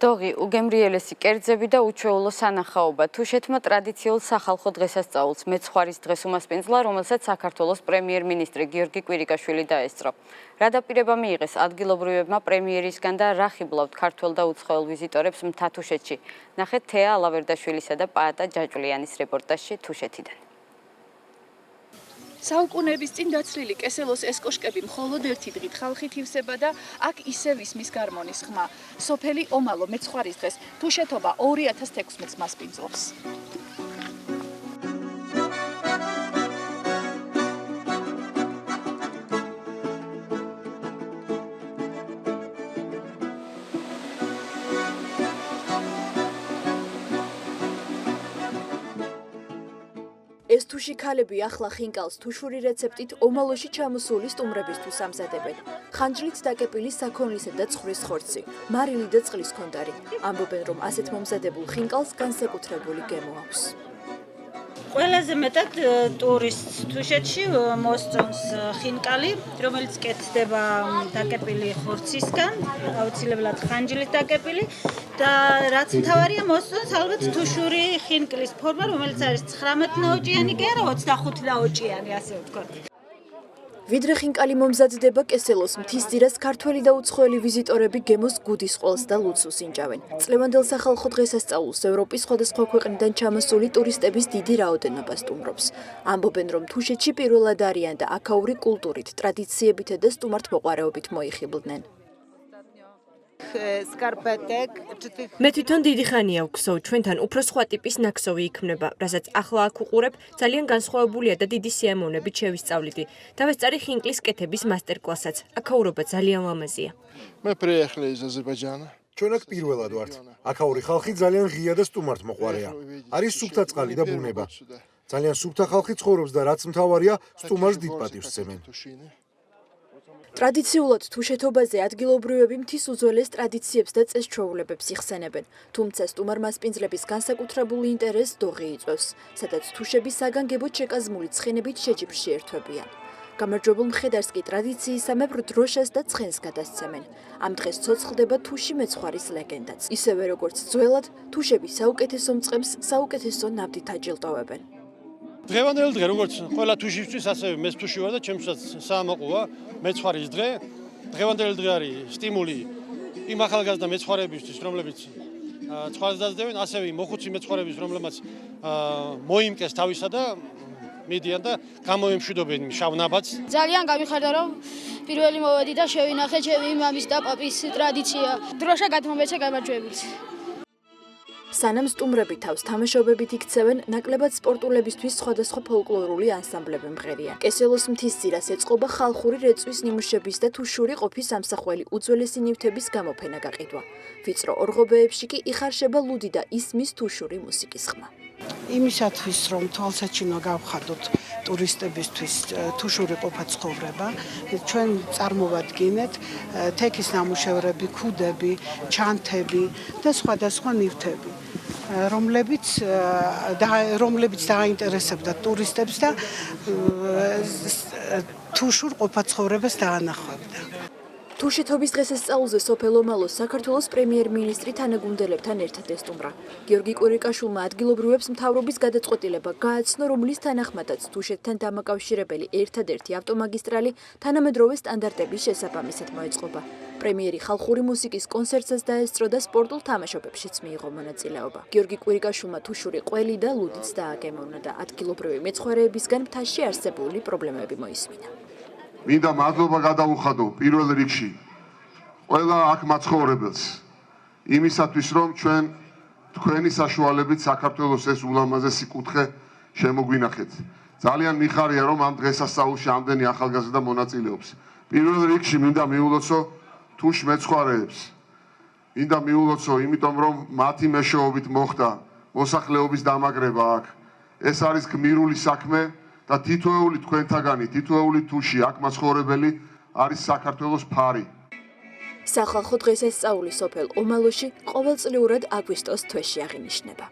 დოღი, უგემრიელესი კერძები და უჩვეულო სანახაობა. თუშეთმა ტრადიციულ სახალხო დღესასწაულს მეცხვარის დღეს უმასპინძლა, რომელსაც საქართველოს პრემიერ-მინისტრი გიორგი კვირიკაშვილი დაესწრო. რა დაპირება მიიღეს ადგილობრივებმა პრემიერისგან და რა ხიბლავთ ქართველ და უცხოელ ვიზიტორებს მთა თუშეთში? ნახეთ თეა ალავერდაშვილისა და პაატა ჯაჭვლიანის რეპორტაჟში თუშეთიდან. საუკუნეების წინ დაცლილი კესელოს ეს კოშკები მხოლოდ ერთი დღით ხალხით ივსება და აქ ისევ ისმის გარმონის ხმა. სოფელი ომალო მეცხვარის დღეს თუშეთობა 2016 მასპინძლობს. ეს თუში ქალები ახლა ხინკალს თუშური რეცეპტით ომალოში ჩამოსული სტუმრებისთვის ამზადებენ. ხანჯლით დაკეპილი საქონლისა და ცხვრის ხორცი, მარილი და წყლის ქონდარი. ამბობენ, რომ ასეთ მომზადებულ ხინკალს განსაკუთრებული გემო აქვს. ყველაზე მეტად ტურისტს თუშეთში მოსწონს ხინკალი, რომელიც კეთდება დაკეპილი ხორცისგან, აუცილებლად ხანჯლით დაკეპილი და რაც მთავარია მოსწონს ალბათ თუშური ხინკლის ფორმა, რომელიც არის 19 ნაოჭიანი კი არა 25 ნაოჭიანი, ასე ვთქვათ. ვიდრე ხინკალი მომზადდება კესელოს მთისძირას ქართველი და უცხოელი ვიზიტორები გემოს გუდის ყველს და ლუცუს ინჭავენ. წლევანდელ სახალხო დღესასწაულს ევროპის სხვადასხვა ქვეყნიდან ჩამოსული ტურისტების დიდი რაოდენობა სტუმრობს. ამბობენ, რომ თუშეთში პირველად არიან და აქაური კულტურით, ტრადიციებით და სტუმართმოყვარეობით მოიხიბლდნენ. მე თვითონ დიდი ხანია ვქსოვ, ჩვენთან უფრო სხვა ტიპის ნაქსოვი იქმნება, რასაც ახლა აქ უყურებ, ძალიან განსხვავებულია და დიდი სიამოვნებით შევისწავლიდი. დავესწარი ხინკლის კეთების მასტერკლასაც. აქაურობა ძალიან ლამაზია. ჩვენ აქ პირველად ვართ. აქაური ხალხი ძალიან ღია და სტუმართმოყვარეა. არის სუფთა წყალი და ბუნება. ძალიან სუფთა ხალხი ცხოვრობს და რაც მთავარია, სტუმარს დიდ პატივს სცემენ. ტრადიციულად თუშეთობაზე ადგილობრივები მთის უძველეს ტრადიციებს და წეს-ჩვეულებებს იხსენებენ. თუმცა სტუმარ-მასპინძლების განსაკუთრებული ინტერესს დოღი იწვევს, სადაც თუშები საგანგებოდ შეკაზმული ცხენებით შეჯიბრში ერთვებიან. გამარჯვებულ მხედარს კი ტრადიციისამებრ დროშას და ცხენს გადასცემენ. ამ დღეს ცოცხლდება თუში მეცხვარის ლეგენდაც. ისევე როგორც ძველად, თუშები საუკეთესო მწყემს საუკეთესო ნავთით აჯილდოვებენ. დღევანდელი დღე როგორც ყველა თუშისთვის, ასევე მეც თუში ვარ და ჩემსაც საამაყოა მეცხვარის დღე. დღევანდელი დღე არის სტიმული იმ ახალგაზრდა მეცხვარეებისთვის, რომლებიც ცხვარს დაძდევენ, ასევე მოხუცი მეცხვარეების, რომლებმაც მოიმკეს თავისა და მიდიან და გამოემშვიდობენ შავ ნაბადს. ძალიან გამიხარდა, რომ პირველი მოვედი და შევინახე ჩემი მამის და პაპის ტრადიცია. დროშა გადმომეცე გამარჯვებით. სანამ სტუმრები თავს თამაშობებით იქცევენ, ნაკლებად სპორტულებისთვის სხვადასხვა ფოლკლორული ანსამბლები მღერიან. კესელოს მთისძირას ეწყობა ხალხური რეწვის ნიმუშების და თუშური ყოფის ამსახველი უძველესი ნივთების გამოფენა გაყიდვა. ვიწრო ორღობეებში კი იხარშება ლუდი და ისმის თუშური მუსიკის ხმა. იმისათვის, რომ თვალსაჩინო გავხადოთ ტურისტებისთვის თუშური ყოფა ცხოვრება, ჩვენ წარმოვადგინეთ თექის ნამუშევრები, ქუდები, ჩანთები და სხვადასხვა ნივთები, რომლებიც დააინტერესებდა ტურისტებს და თუშურ ყოფა ცხოვრებას დაანახავდა. თუშეთობის დღესასწაულზე სოფელ ომალოს საქართველოს პრემიერ-მინისტრი თანაგუნდელებთან ერთად ესტუმრა. გიორგი კვირიკაშვილმა ადგილობრივებს მთავრობის გადაწყვეტილება გააცნო, რომლის თანახმადაც თუშეთთან დამაკავშირებელი ერთადერთი ავტომაგისტრალი თანამედროვე სტანდარტების შესაბამისად მოეწყობა. პრემიერი ხალხური მუსიკის კონცერტსაც დაესწრო და სპორტულ თამაშობებშიც მიიღო მონაწილეობა. გიორგი კვირიკაშვილმა თუშური ყველი და ლუდიც დააგემოვნა და ადგილობრივი მეცხვარეებისგან მთაში არსებული პრობლემები მოისმინა. მინდა მადლობა გადაუხადო პირველ რიგში ყველა აქ მაცხოვრებელს იმისათვის, რომ ჩვენ თქვენი საშუალებით საქართველოს ეს ულამაზესი კუთხე შემოგვინახეთ. ძალიან მიხარია, რომ ამ დღესასწაულში ამდენი ახალგაზრდა მონაწილეობს. პირველ რიგში მინდა მიულოცო თუშ მეცხვარეებს. მინდა მიულოცო, იმიტომ რომ მათი მეშვეობით მოხდა მოსახლეობის დამაგრება აქ. ეს არის გმირული საქმე და თითოეული თქვენთაგანი, თითოეული თუში აქ მაცხოვრებელი არის საქართველოს ფარი. სახალხო დღესასწაული სოფელ ომალოში ყოველწლიურად აგვისტოს თვეში აღინიშნება.